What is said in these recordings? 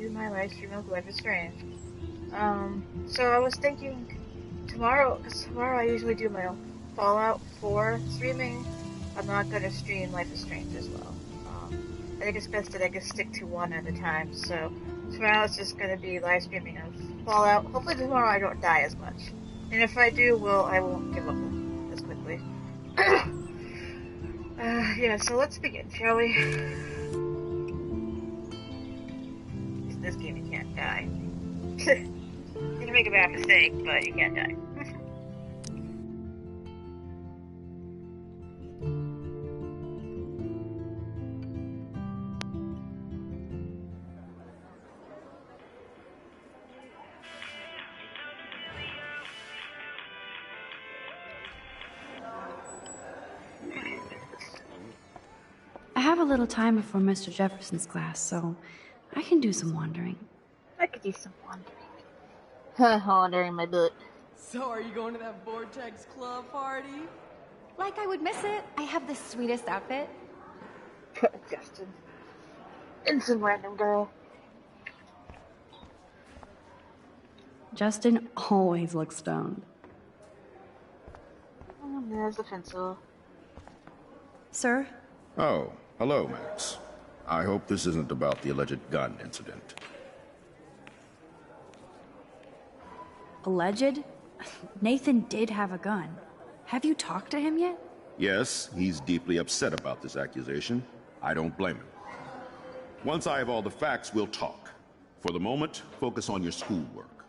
do my live stream of Life is Strange. So I was thinking tomorrow, because tomorrow I usually do my Fallout 4 streaming. I'm not going to stream Life is Strange as well. I think it's best that I just stick to one at a time. So tomorrow it's just going to be live streaming of Fallout. Hopefully tomorrow I don't die as much. And if I do, well, I won't give up as quickly. Yeah, so let's begin, shall we? In this game you can't die. You can make a bad mistake, but you can't die. I have a little time before Mr. Jefferson's class, so I can do some wandering. I could do some wandering. Wandering my butt. So are you going to that Vortex Club party? Like I would miss it. I have the sweetest outfit. Justin. And some random girl. Justin always looks stoned. And there's the pencil. Sir? Oh, hello, Max. I hope this isn't about the alleged gun incident. Alleged? Nathan did have a gun. Have you talked to him yet? Yes, he's deeply upset about this accusation. I don't blame him. Once I have all the facts, we'll talk. For the moment, focus on your schoolwork.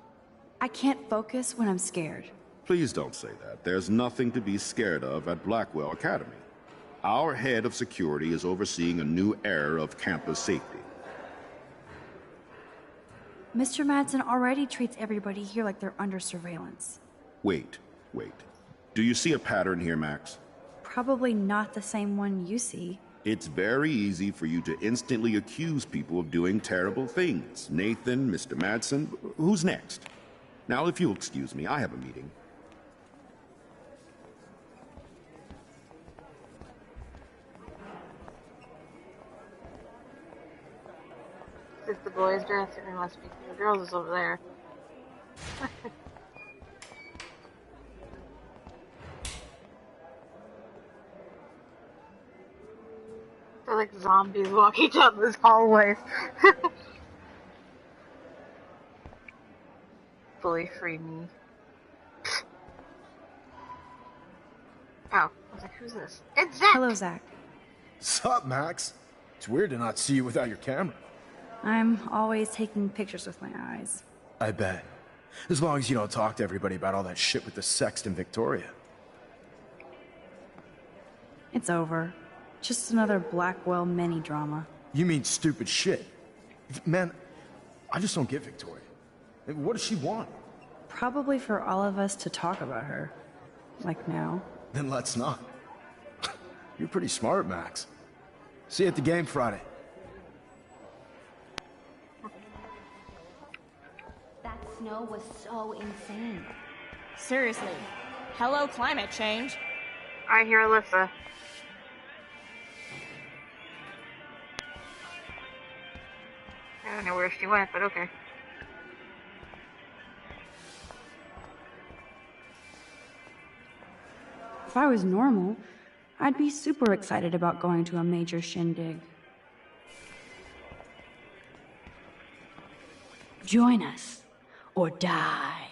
I can't focus when I'm scared. Please don't say that. There's nothing to be scared of at Blackwell Academy. Our head of security is overseeing a new era of campus safety. Mr. Madsen already treats everybody here like they're under surveillance. Wait. Do you see a pattern here, Max? Probably not the same one you see. It's very easy for you to instantly accuse people of doing terrible things. Nathan, Mr. Madsen, who's next? Now, if you'll excuse me, I have a meeting. Is the boys' dressing? It must be. The girls is over there. They're like zombies walking down this hallway. Fully free me. Oh, I was like, who's this? It's Zach! Hello, Zach. Sup, Max? It's weird to not see you without your camera. I'm always taking pictures with my eyes. I bet. As long as you don't talk to everybody about all that shit with the sext and Victoria. It's over. Just another Blackwell mini-drama. You mean stupid shit. Man, I just don't get Victoria. What does she want? Probably for all of us to talk about her. Like now. Then let's not. You're pretty smart, Max. See you at the game Friday. That snow was so insane. Seriously. Hello, climate change. I hear Alyssa. I don't know where she went, but okay. If I was normal, I'd be super excited about going to a major shindig. Join us, or die.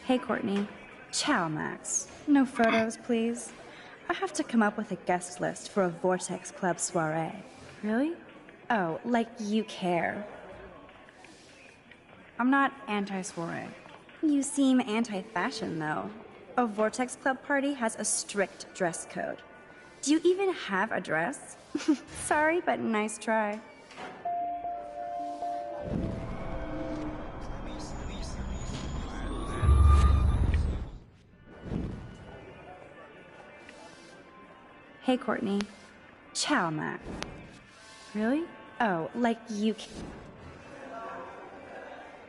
Hey, Courtney. Ciao, Max. No photos, please. I have to come up with a guest list for a Vortex Club soiree. Really? Oh, like you care. I'm not anti-soiree. You seem anti-fashion, though. A Vortex Club party has a strict dress code. Do you even have a dress? Sorry, but nice try. Hey, Courtney. Ciao, Mac. Really? Oh, like you...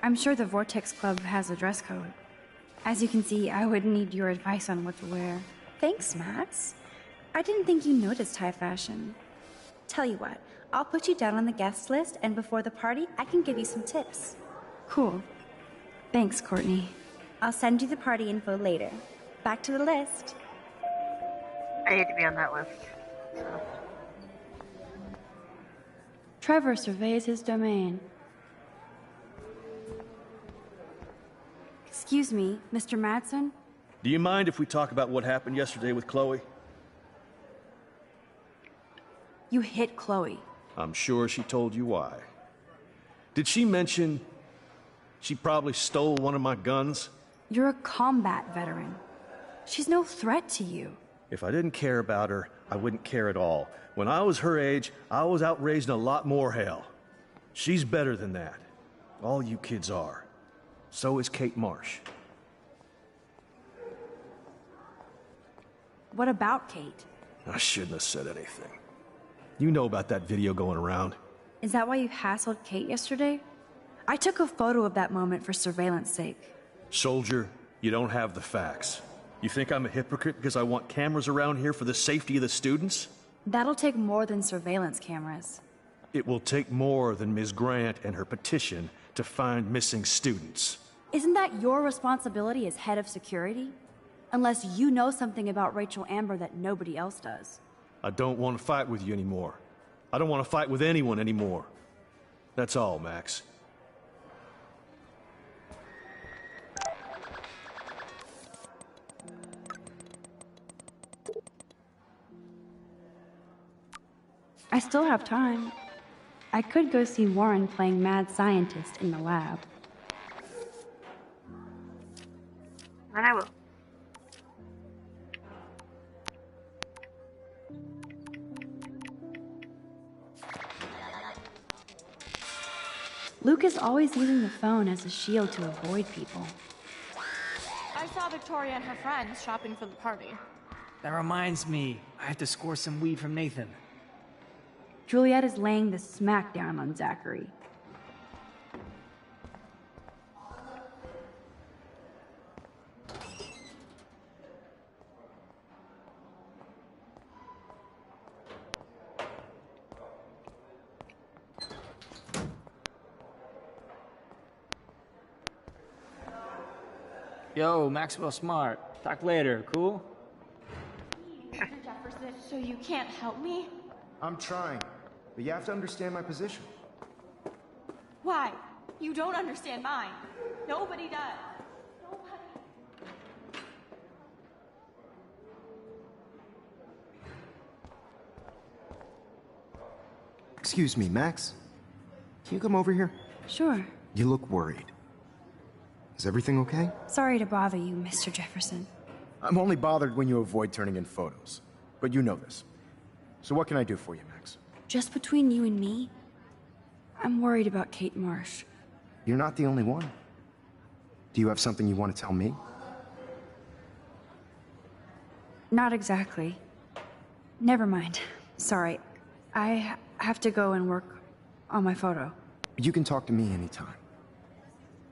I'm sure the Vortex Club has a dress code. As you can see, I would need your advice on what to wear. Thanks, Max. I didn't think you noticed high fashion. Tell you what, I'll put you down on the guest list, and before the party, I can give you some tips. Cool. Thanks, Courtney. I'll send you the party info later. Back to the list. I need to be on that list. So. Trevor surveys his domain. Excuse me, Mr. Madsen? Do you mind if we talk about what happened yesterday with Chloe? You hit Chloe. I'm sure she told you why. Did she mention she probably stole one of my guns? You're a combat veteran. She's no threat to you. If I didn't care about her, I wouldn't care at all. When I was her age, I was out raising a lot more hell. She's better than that. All you kids are. So is Kate Marsh. What about Kate? I shouldn't have said anything. You know about that video going around. Is that why you hassled Kate yesterday? I took a photo of that moment for surveillance sake. Soldier, you don't have the facts. You think I'm a hypocrite because I want cameras around here for the safety of the students? That'll take more than surveillance cameras. It will take more than Ms. Grant and her petition to find missing students. Isn't that your responsibility as head of security? Unless you know something about Rachel Amber that nobody else does. I don't want to fight with you anymore. I don't want to fight with anyone anymore. That's all, Max. I still have time. I could go see Warren playing mad scientist in the lab. And I will. Luke is always using the phone as a shield to avoid people. I saw Victoria and her friends shopping for the party. That reminds me, I have to score some weed from Nathan. Juliet is laying the smackdown on Zachary. Yo, Maxwell Smart. Talk later, cool? Mr. Jefferson, so you can't help me? I'm trying, but you have to understand my position. Why? You don't understand mine. Nobody does. Nobody. Excuse me, Max. Can you come over here? Sure. You look worried. Is everything okay? Sorry to bother you, Mr. Jefferson. I'm only bothered when you avoid turning in photos. But you know this. So what can I do for you, Max? Just between you and me, I'm worried about Kate Marsh. You're not the only one. Do you have something you want to tell me? Not exactly. Never mind. Sorry. I have to go and work on my photo. You can talk to me anytime.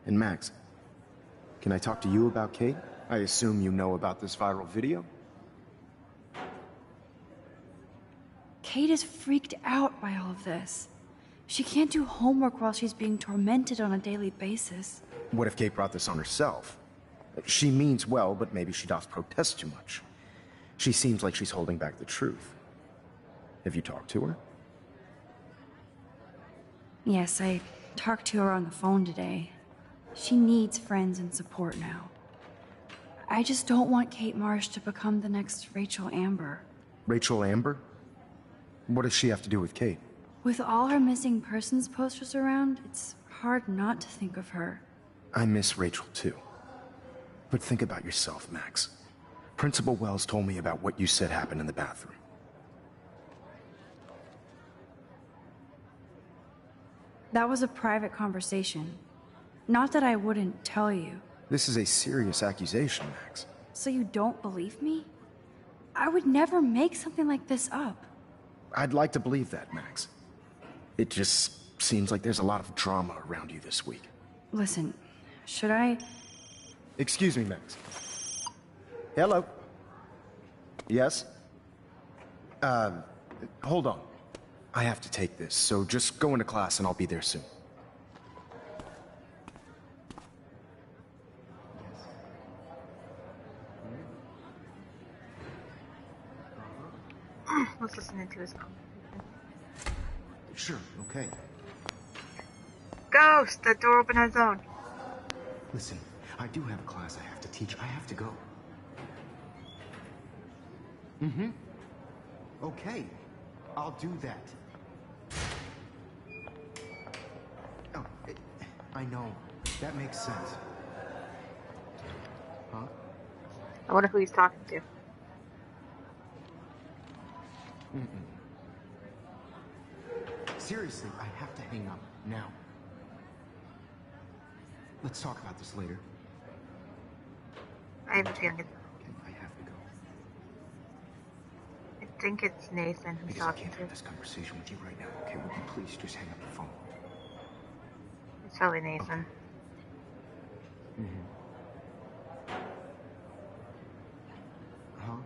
And Max, can I talk to you about Kate? I assume you know about this viral video? Kate is freaked out by all of this. She can't do homework while she's being tormented on a daily basis. What if Kate brought this on herself? She means well, but maybe she does protest too much. She seems like she's holding back the truth. Have you talked to her? Yes, I talked to her on the phone today. She needs friends and support now. I just don't want Kate Marsh to become the next Rachel Amber. Rachel Amber? What does she have to do with Kate? With all her missing persons posters around, it's hard not to think of her. I miss Rachel too. But think about yourself, Max. Principal Wells told me about what you said happened in the bathroom. That was a private conversation. Not that I wouldn't tell you. This is a serious accusation, Max. So you don't believe me? I would never make something like this up. I'd like to believe that, Max. It just seems like there's a lot of drama around you this week. Listen, should I... Excuse me, Max. Hello? Yes? Hold on. I have to take this, so just go into class and I'll be there soon. Let's listen to his conversation. Sure, okay. Ghost! The door open on its own. Listen, I do have a class I have to teach. I have to go. Mm-hmm. Okay. I'll do that. Oh, I know. That makes sense. Huh? I wonder who he's talking to. Mm-mm. Seriously, I have to hang up now. Let's talk about this later. I have a feeling it's... Okay, I have to go. I think it's Nathan who's Because I talking can't to. have this conversation with you right now, okay? Would you please just hang up the phone? It's probably Nathan. Mm-hmm. Huh?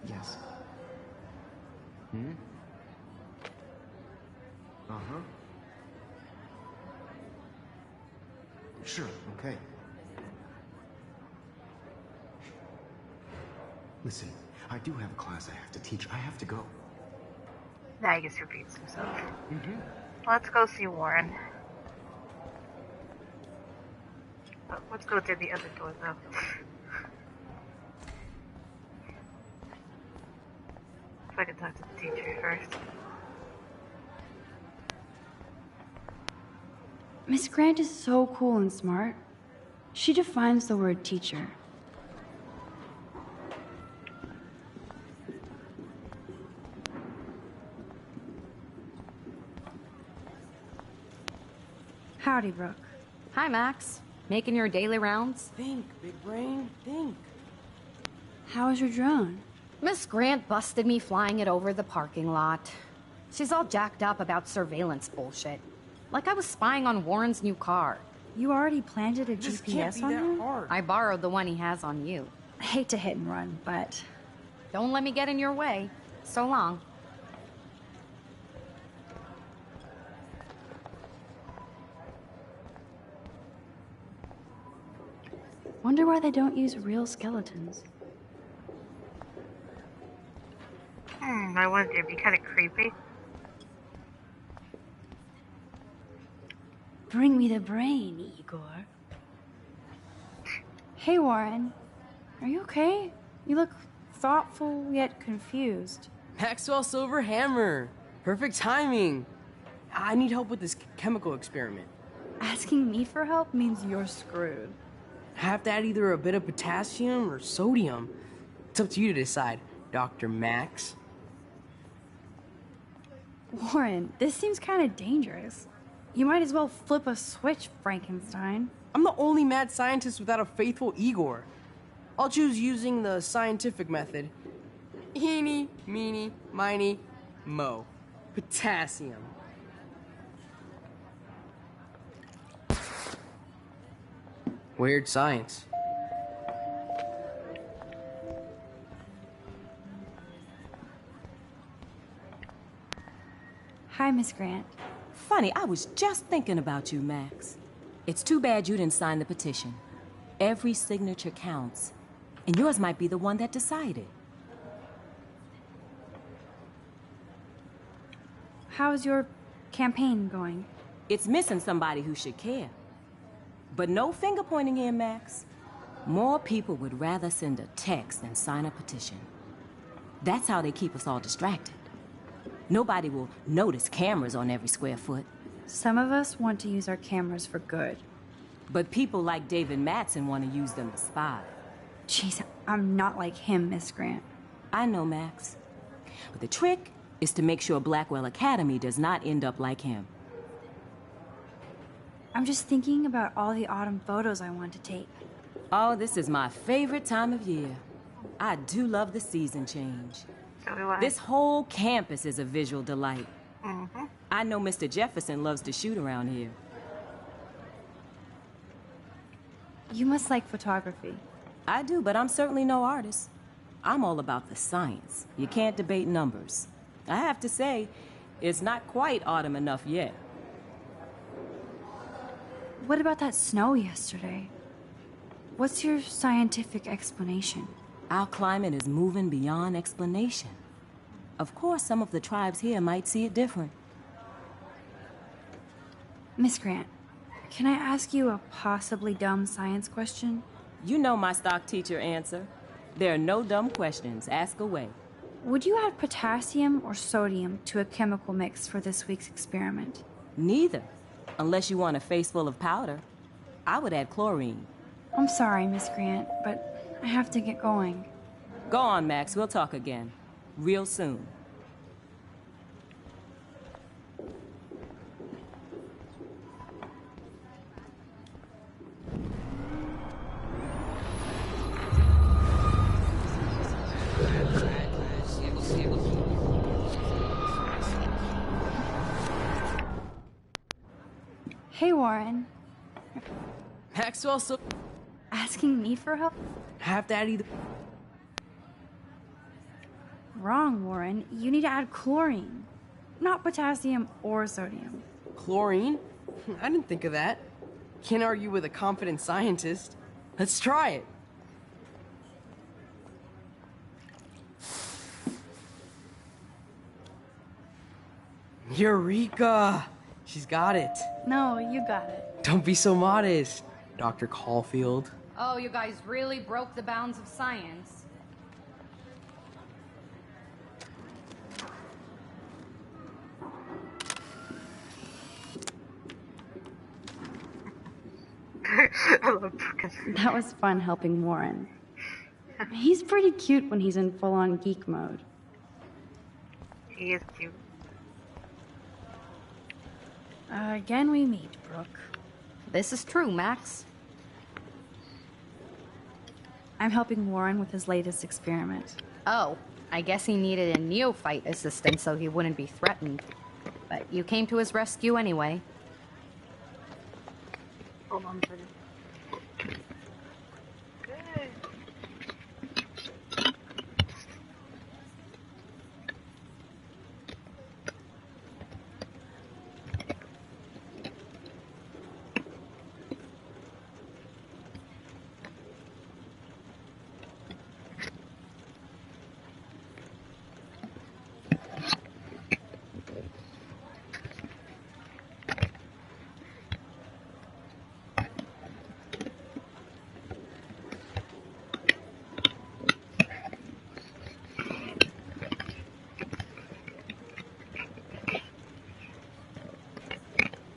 Yes. Hmm? Uh-huh. Sure, okay. Listen, I do have a class I have to teach. I have to go. Now he just repeats himself. Mm-hmm. Let's go see Warren. Oh, let's go through the other door, though. If I can talk to the teacher first. Miss Grant is so cool and smart. She defines the word teacher. Howdy, Brooke. Hi, Max. Making your daily rounds? Think, big brain, think. How was your drone? Miss Grant busted me flying it over the parking lot. She's all jacked up about surveillance bullshit. Like I was spying on Warren's new car. You already planted a This GPS can't be on that him? hard. I borrowed the one he has on you. I hate to hit and run, but... Don't let me get in your way. So long. Wonder why they don't use real skeletons. I wonder, it'd be kind of creepy. Bring me the brain, Igor. Hey, Warren. Are you okay? You look thoughtful yet confused. Maxwell Silver Hammer. Perfect timing. I need help with this chemical experiment. Asking me for help means you're screwed. I have to add either a bit of potassium or sodium. It's up to you to decide, Dr. Max. Warren, this seems kind of dangerous. You might as well flip a switch, Frankenstein. I'm the only mad scientist without a faithful Igor. I'll choose using the scientific method. Eeny, meeny, miny, mo. Potassium. Weird science. Hi, Miss Grant. Funny, I was just thinking about you, Max. It's too bad you didn't sign the petition. Every signature counts, and yours might be the one that decided. How's your campaign going? It's missing somebody who should care. But no finger pointing here, Max. More people would rather send a text than sign a petition. That's how they keep us all distracted. Nobody will notice cameras on every square foot. Some of us want to use our cameras for good. But people like David Mattson want to use them to spy. Jeez, I'm not like him, Miss Grant. I know, Max. But the trick is to make sure Blackwell Academy does not end up like him. I'm just thinking about all the autumn photos I want to take. Oh, this is my favorite time of year. I do love the season change. So do I. This whole campus is a visual delight. Mm-hmm. I know Mr. Jefferson loves to shoot around here. You must like photography. I do, but I'm certainly no artist. I'm all about the science. You can't debate numbers. I have to say, it's not quite autumn enough yet. What about that snow yesterday? What's your scientific explanation? Our climate is moving beyond explanation. Of course, some of the tribes here might see it different. Miss Grant, can I ask you a possibly dumb science question? You know my stock teacher answer. There are no dumb questions. Ask away. Would you add potassium or sodium to a chemical mix for this week's experiment? Neither. Unless you want a face full of powder. I would add chlorine. I'm sorry, Miss Grant, but I have to get going. Go on, Max. We'll talk again. Real soon. Hey, Warren. Maxwell, so Asking me for help? have to add either. Wrong, Warren. You need to add chlorine, not potassium or sodium. Chlorine? I didn't think of that. Can't argue with a confident scientist. Let's try it. Eureka! She's got it. No, you got it. Don't be so modest, Dr. Caulfield. Oh, you guys really broke the bounds of science. I love Brooke. That was fun helping Warren. He's pretty cute when he's in full-on geek mode. He is cute. Again we meet, Brooke. This is true, Max. I'm helping Warren with his latest experiment. Oh, I guess he needed a neophyte assistant so he wouldn't be threatened. But you came to his rescue anyway. Hold on for this. Good.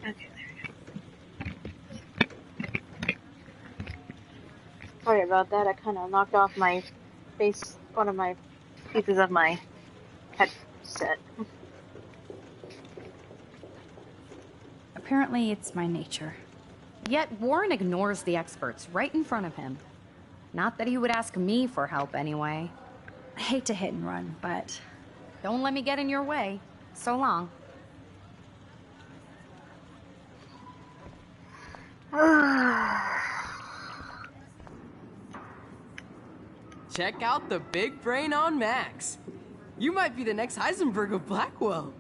Okay, there we go. Sorry about that. I kind of knocked off my face, one of my pieces of my headset. Apparently it's my nature. Yet Warren ignores the experts right in front of him. Not that he would ask me for help anyway. I hate to hit and run, but... Don't let me get in your way. So long. Check out the big brain on Max. You might be the next Heisenberg of Blackwell.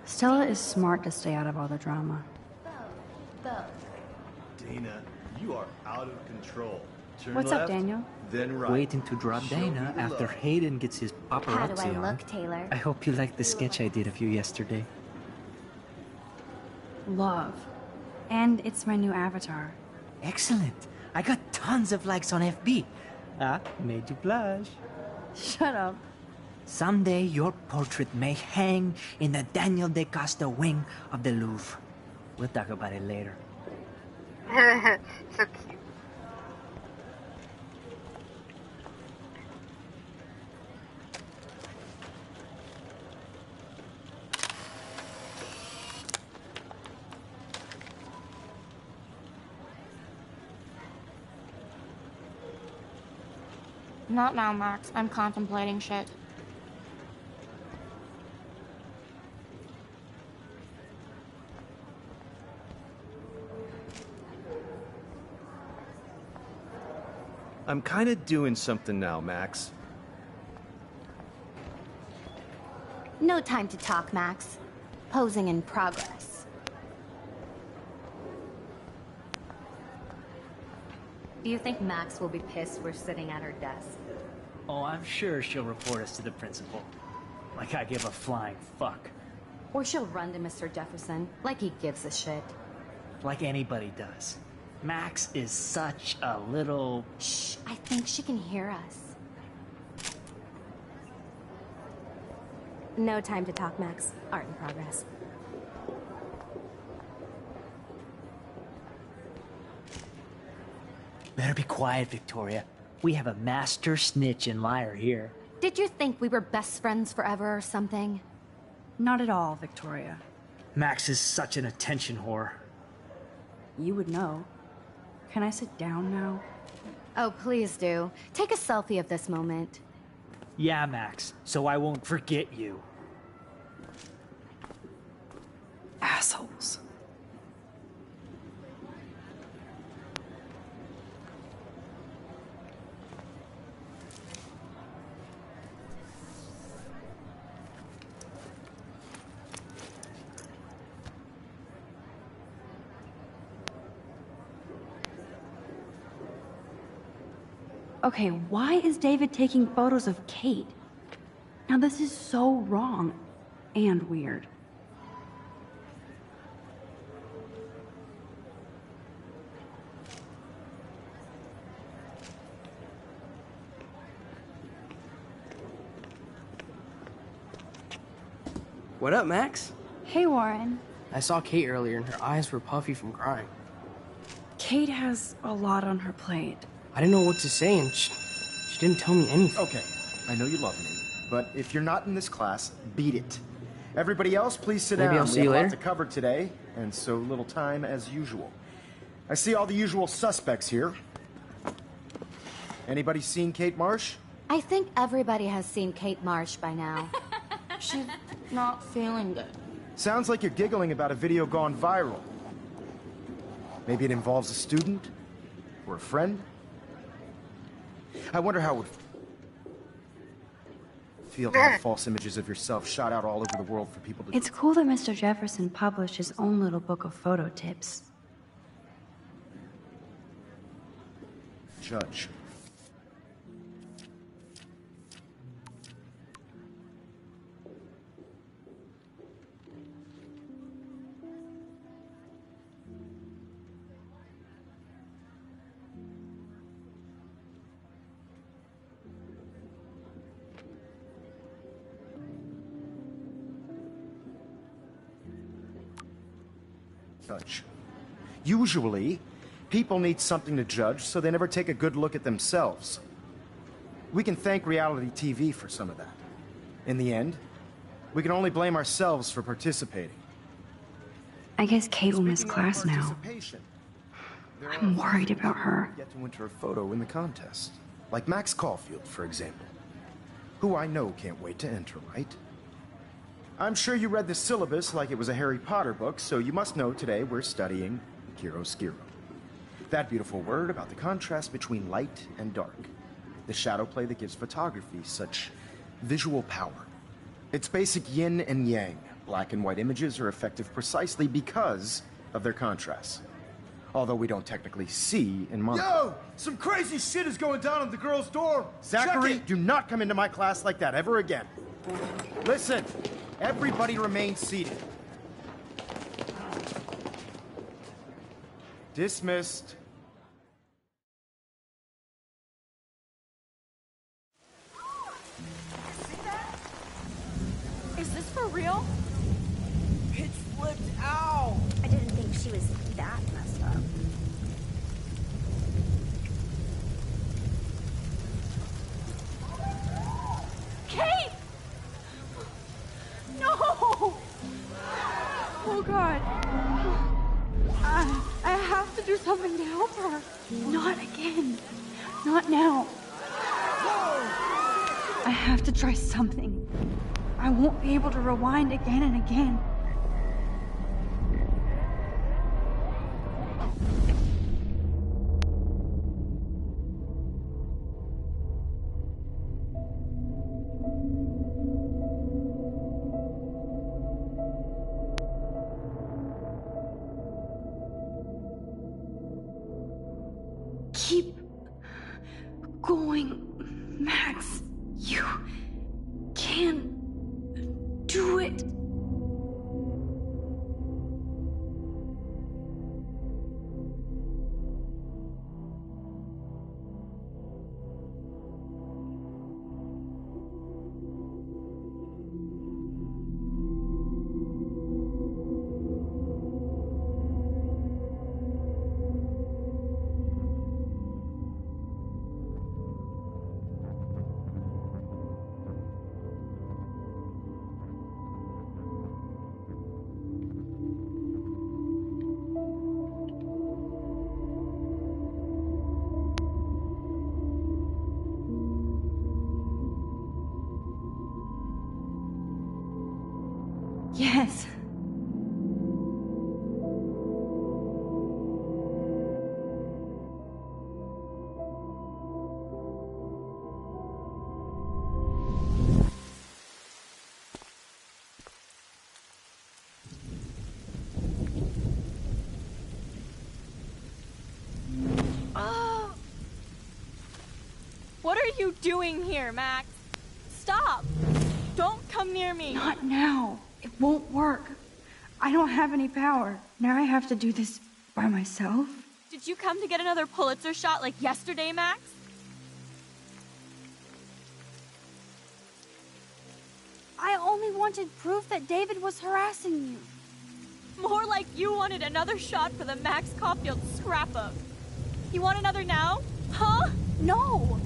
Stella is smart to stay out of all the drama. Dana, you are out of control. Turn What's left, up, Daniel? then right. Waiting to drop Show Dana me after love. Hayden gets his How paparazzi do I on. look, Taylor? I hope you liked the sketch I did of you yesterday. Love. And it's my new avatar. Excellent. I got tons of likes on FB. Made you blush. Shut up. Someday your portrait may hang in the Daniel de Costa wing of the Louvre. We'll talk about it later. So cute. Not now, Max. I'm contemplating shit. I'm kinda doing something now, Max. No time to talk, Max. Posing in progress. Do you think Max will be pissed we're sitting at her desk? Oh, I'm sure she'll report us to the principal. Like I give a flying fuck. Or she'll run to Mr. Jefferson, like he gives a shit. Like anybody does. Max is such a little... Shh, I think she can hear us. No time to talk, Max. Art in progress. Better be quiet, Victoria. We have a master snitch and liar here. Did you think we were best friends forever or something? Not at all, Victoria. Max is such an attention whore. You would know. Can I sit down now? Oh, please do. Take a selfie of this moment. Yeah, Max, so I won't forget you. Assholes. Okay, why is David taking photos of Kate? Now this is so wrong and weird. What up, Max? Hey, Warren. I saw Kate earlier and her eyes were puffy from crying. Kate has a lot on her plate. I didn't know what to say and she didn't tell me anything. Okay, I know you love me, but if you're not in this class, beat it. Everybody else, please sit down. Maybe I'll see we you have a later. lot to cover today, and so little time as usual. I see all the usual suspects here. Anybody seen Kate Marsh? I think everybody has seen Kate Marsh by now. She's not feeling good. Sounds like you're giggling about a video gone viral. Maybe it involves a student? Or a friend? I wonder how it would feel to have false images of yourself shot out all over the world for people to... It's cool that Mr. Jefferson published his own little book of photo tips. Judge. Judge. Usually, people need something to judge, so they never take a good look at themselves. We can thank reality TV for some of that. In the end, we can only blame ourselves for participating. I guess Kate will miss Speaking of class now. participation, there I'm are worried about her. Get to enter a photo in the contest. Like Max Caulfield, for example. Who I know can't wait to enter, right? I'm sure you read the syllabus like it was a Harry Potter book, so you must know today we're studying chiaroscuro. That beautiful word about the contrast between light and dark. The shadow play that gives photography such visual power. It's basic yin and yang. Black and white images are effective precisely because of their contrast. Although we don't technically see in mono. Yo! Some crazy shit is going down in the girls' dorm! Zachary, Check it. do not come into my class like that ever again. Listen, everybody remain seated. Dismissed. Is this for real? Pitch flipped out! I didn't think she was that messed up. Kate! No! Oh god. I have to do something to help her. Not again. Not now. Whoa! I have to try something. I won't be able to rewind again and again. Keep going, Max. You can do it. Yes. What are you doing here, Max? Stop! Don't come near me! Not now. It won't work. I don't have any power. Now I have to do this by myself. Did you come to get another Pulitzer shot like yesterday, Max? I only wanted proof that David was harassing you. More like you wanted another shot for the Max Caulfield scrapbook. You want another now? Huh? No!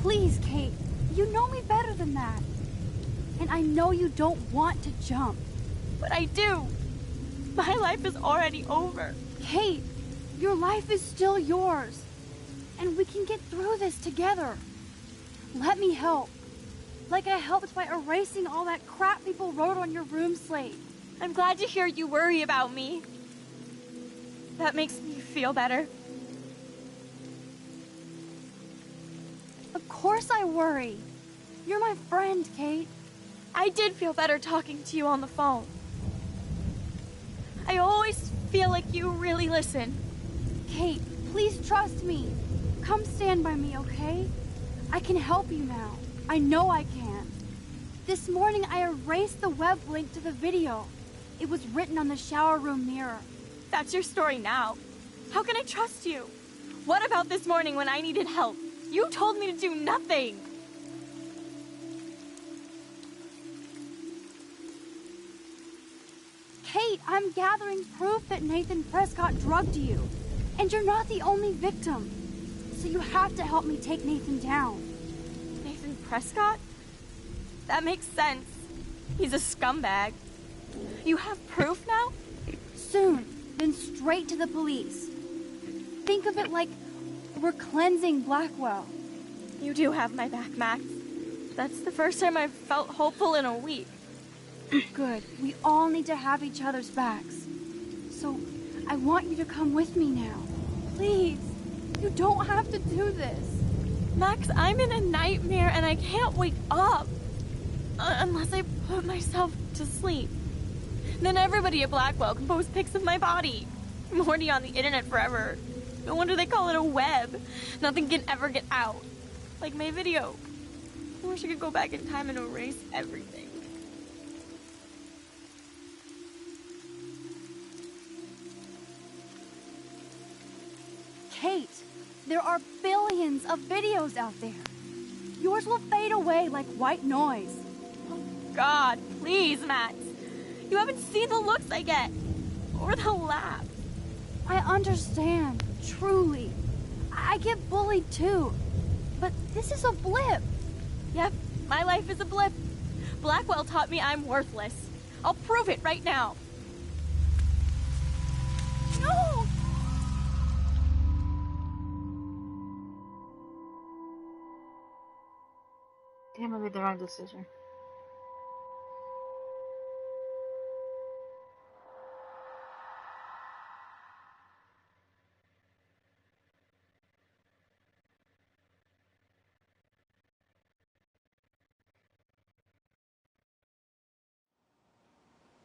Please, Kate. You know me better than that. And I know you don't want to jump. But I do. My life is already over. Kate, your life is still yours. And we can get through this together. Let me help. Like I helped by erasing all that crap people wrote on your room slate. I'm glad to hear you worry about me. That makes me feel better. Of course I worry. You're my friend, Kate. I did feel better talking to you on the phone. I always feel like you really listen. Kate, please trust me. Come stand by me, okay? I can help you now. I know I can. This morning I erased the web link to the video. It was written on the shower room mirror. That's your story now. How can I trust you? What about this morning when I needed help? You told me to do nothing. Kate, I'm gathering proof that Nathan Prescott drugged you. And you're not the only victim. So you have to help me take Nathan down. Nathan Prescott? That makes sense. He's a scumbag. You have proof now? Soon, then straight to the police. Think of it like we're cleansing Blackwell. You do have my back, Max. That's the first time I've felt hopeful in a week. Good. We all need to have each other's backs. So, I want you to come with me now. Please. You don't have to do this. Max, I'm in a nightmare and I can't wake up. Unless I put myself to sleep. Then everybody at Blackwell can post pics of my body. I'm already on the internet forever. No wonder they call it a web. Nothing can ever get out. Like my video. I wish I could go back in time and erase everything. Kate, there are billions of videos out there. Yours will fade away like white noise. Oh God, please, Max. You haven't seen the looks I get. Or the laughs. I understand, truly. I get bullied too. But this is a blip. Yep, my life is a blip. Blackwell taught me I'm worthless. I'll prove it right now. No! Damn, I made the wrong decision.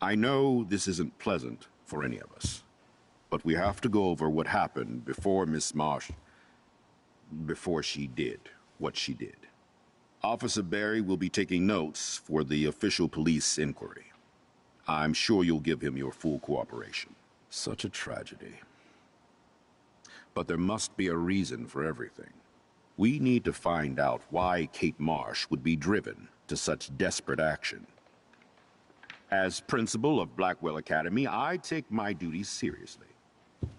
I know this isn't pleasant for any of us, but we have to go over what happened before Miss Marsh... before she did what she did. Officer Barry will be taking notes for the official police inquiry. I'm sure you'll give him your full cooperation. Such a tragedy. But there must be a reason for everything. We need to find out why Kate Marsh would be driven to such desperate action. As principal of Blackwell Academy, I take my duties seriously.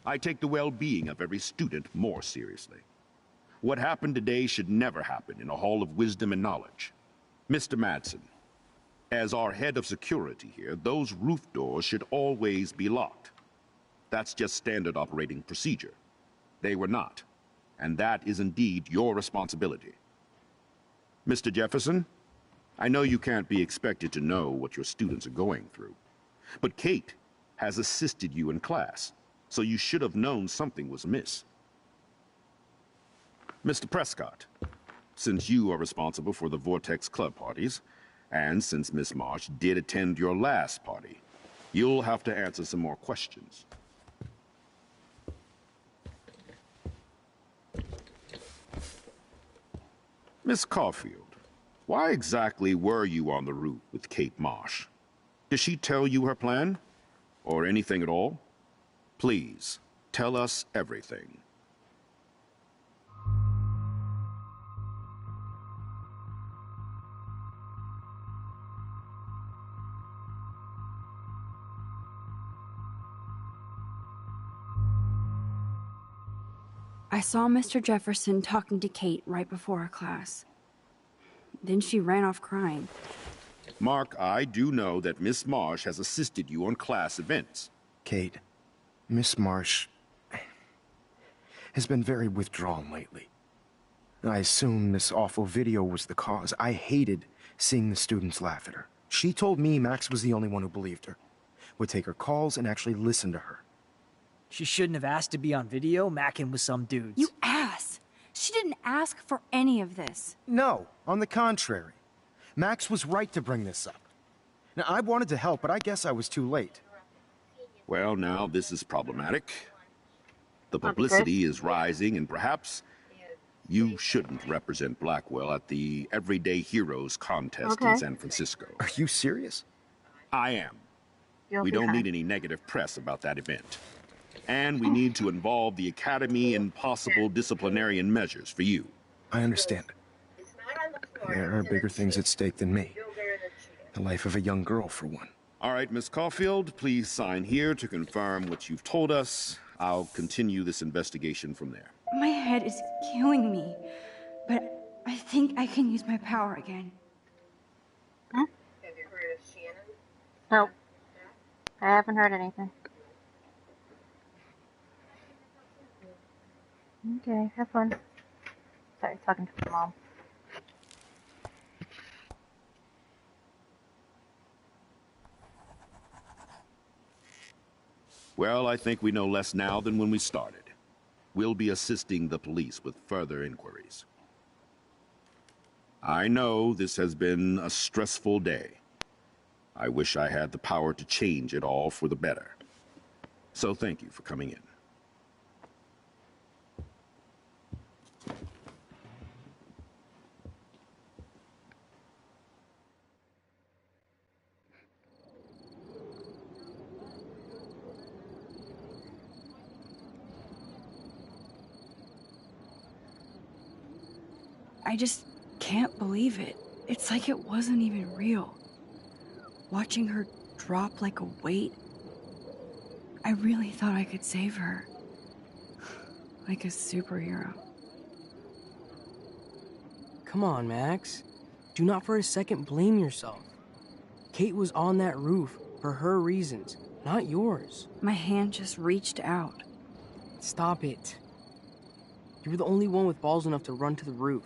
I take the well-being of every student more seriously. What happened today should never happen in a hall of wisdom and knowledge. Mr. Madsen, as our head of security here, those roof doors should always be locked. That's just standard operating procedure. They were not, and that is indeed your responsibility. Mr. Jefferson, I know you can't be expected to know what your students are going through, but Kate has assisted you in class, so you should have known something was amiss. Mr. Prescott, since you are responsible for the Vortex Club parties, and since Miss Marsh did attend your last party, you'll have to answer some more questions. Miss Caulfield, why exactly were you on the roof with Kate Marsh? Did she tell you her plan? Or anything at all? Please, tell us everything. I saw Mr. Jefferson talking to Kate right before our class. Then she ran off crying. Mark, I do know that Miss Marsh has assisted you on class events. Kate, Miss Marsh has been very withdrawn lately. I assume this awful video was the cause. I hated seeing the students laugh at her. She told me Max was the only one who believed her, would take her calls and actually listen to her. She shouldn't have asked to be on video, macking with some dudes. You ass! She didn't ask for any of this. No, on the contrary. Max was right to bring this up. Now, I wanted to help, but I guess I was too late. Well, now this is problematic. The publicity is rising, and perhaps you shouldn't represent Blackwell at the Everyday Heroes contest in San Francisco. Are you serious? I am. We don't need any negative press about that event. And we need to involve the Academy in possible disciplinarian measures for you. I understand. There are bigger things at stake than me. The life of a young girl, for one. All right, Miss Caulfield, please sign here to confirm what you've told us. I'll continue this investigation from there. My head is killing me, but I think I can use my power again. Huh? Have you heard of Shannon? No. I haven't heard anything. Okay, have fun. Sorry, talking to my mom. Well, I think we know less now than when we started. We'll be assisting the police with further inquiries. I know this has been a stressful day. I wish I had the power to change it all for the better. So thank you for coming in. I just can't believe it. It's like it wasn't even real. Watching her drop like a weight, I really thought I could save her. Like a superhero. Come on, Max. Do not for a second blame yourself. Kate was on that roof for her reasons, not yours. My hand just reached out. Stop it. You were the only one with balls enough to run to the roof.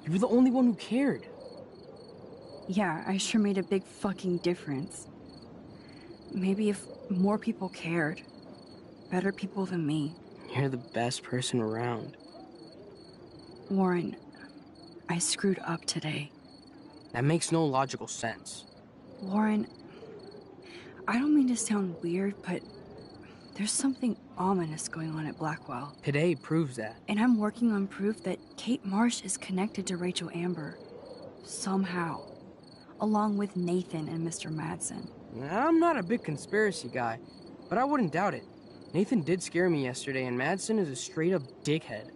You were the only one who cared. Yeah, I sure made a big fucking difference. Maybe if more people cared. Better people than me. You're the best person around. Warren, I screwed up today. That makes no logical sense. Warren, I don't mean to sound weird, but there's something ominous going on at Blackwell. Today proves that. And I'm working on proof that Kate Marsh is connected to Rachel Amber. Somehow. Along with Nathan and Mr. Madsen. I'm not a big conspiracy guy, but I wouldn't doubt it. Nathan did scare me yesterday, and Madsen is a straight-up dickhead.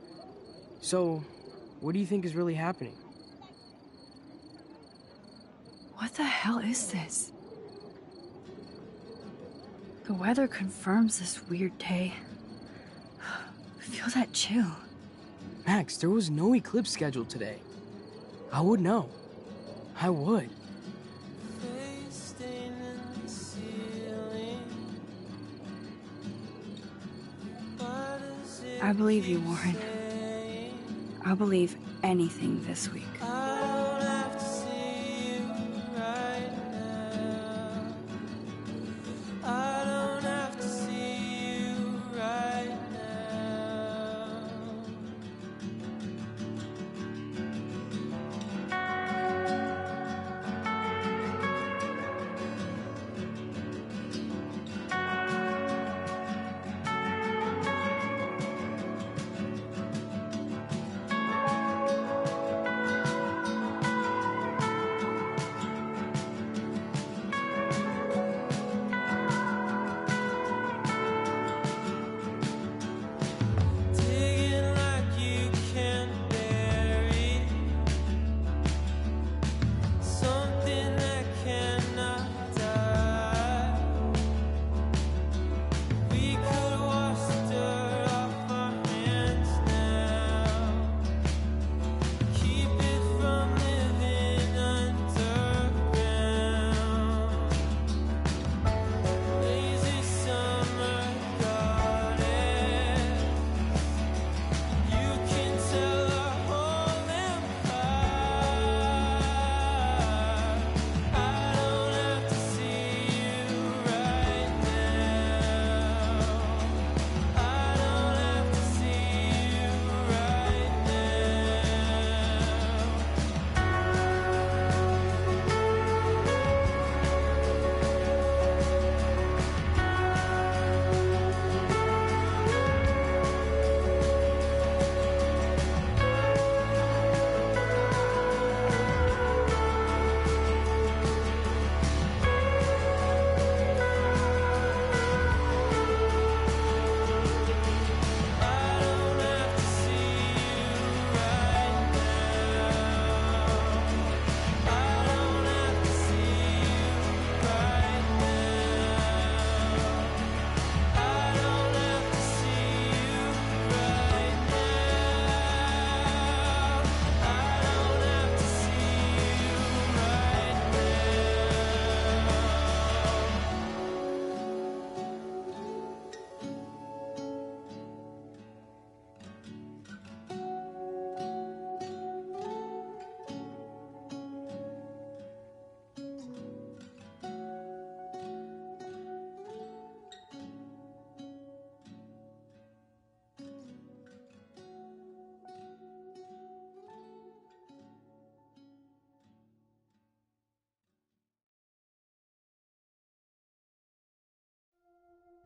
So, what do you think is really happening? What the hell is this? The weather confirms this weird day. Feel that chill. Max, there was no eclipse scheduled today. I would know. I would. I believe you, Warren. I'll believe anything this week.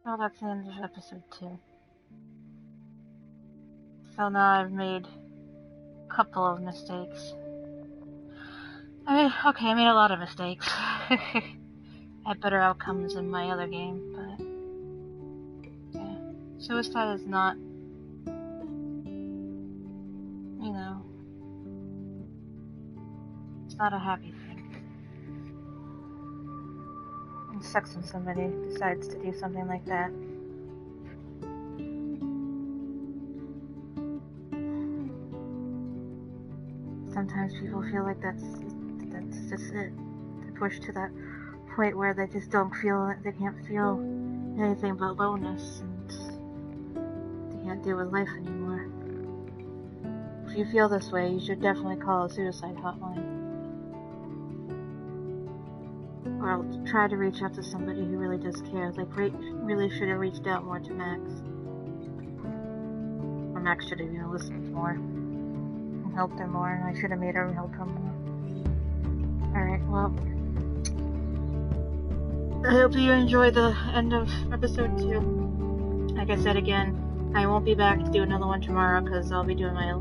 Well, that's the end of episode 2. So now I've made a couple of mistakes. I made a lot of mistakes. I had better outcomes in my other game, but yeah. Suicide is not, it's not a happy thing. It sucks when somebody decides to do something like that. Sometimes people feel like that's just it. They're pushed to that point where they just don't feel, they can't feel anything but lowness, and they can't deal with life anymore. If you feel this way, you should definitely call a suicide hotline. Or I'll try to reach out to somebody who really does care. Like, really should have reached out more to Max. Or Max should have, listened more. And helped her more, and I should have made her help her more. Alright, well. I hope you enjoy the end of episode 2. Like I said again, I won't be back to do another one tomorrow because I'll be doing my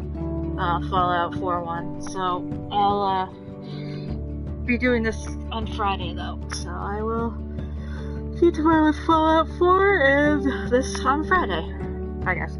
Fallout 4 one. So I'll be doing this on Friday though. So I will see you tomorrow with Fallout 4 and this on Friday, I guess.